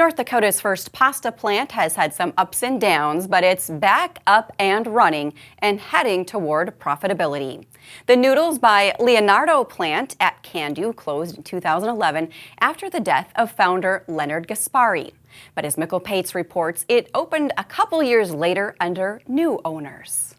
North Dakota's first pasta plant has had some ups and downs, but it's back up and running and heading toward profitability. The Noodles by Leonardo plant at Cando closed in 2011 after the death of founder Leonard Gaspari. But as Mikkel Pates reports, it opened a couple years later under new owners.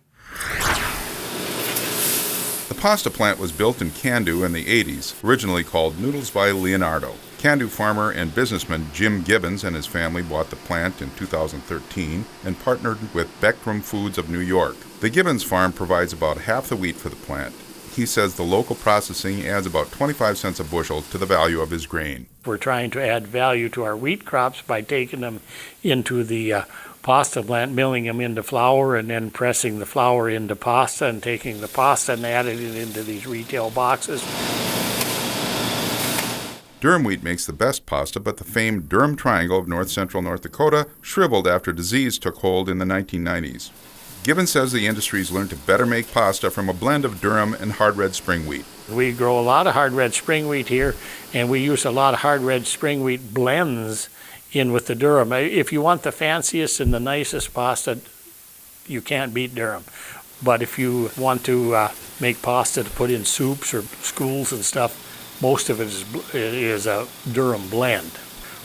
The pasta plant was built in Cando in the 80s, originally called Noodles by Leonardo. Cando farmer and businessman Jim Gibbons and his family bought the plant in 2013 and partnered with Beckram Foods of New York. The Gibbons farm provides about half the wheat for the plant. He says the local processing adds about 25 cents a bushel to the value of his grain. We're trying to add value to our wheat crops by taking them into the pasta plant, milling them into flour, and then pressing the flour into pasta and taking the pasta and adding it into these retail boxes. Durum wheat makes the best pasta, but the famed Durham Triangle of north-central North Dakota shriveled after disease took hold in the 1990s. Gibbons says the industry's learned to better make pasta from a blend of durum and hard red spring wheat. We grow a lot of hard red spring wheat here, and we use a lot of hard red spring wheat blends in with the durum. If you want the fanciest and the nicest pasta, you can't beat durum. But if you want to make pasta to put in soups or schools and stuff, most of it is a durum blend.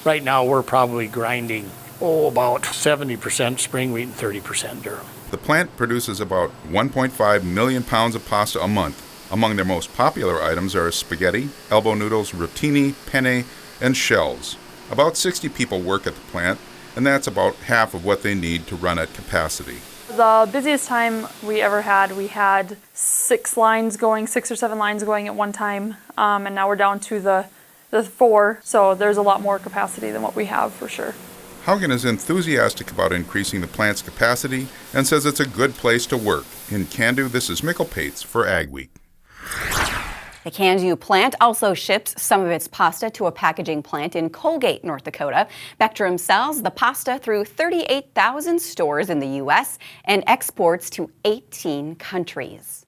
Right now we're probably grinding about 70% spring wheat and 30% durum. The plant produces about 1.5 million pounds of pasta a month. Among their most popular items are spaghetti, elbow noodles, rotini, penne, and shells. About 60 people work at the plant, and that's about half of what they need to run at capacity. The busiest time we ever had, we had 6 or 7 lines going at one time, and now we're down to the 4, so there's a lot more capacity than what we have for sure. Haugen is enthusiastic about increasing the plant's capacity and says it's a good place to work. In Cando, this is Mikkel Pates for Ag Week. The Cando plant also ships some of its pasta to a packaging plant in Colgate, North Dakota. Beckram sells the pasta through 38,000 stores in the U.S. and exports to 18 countries.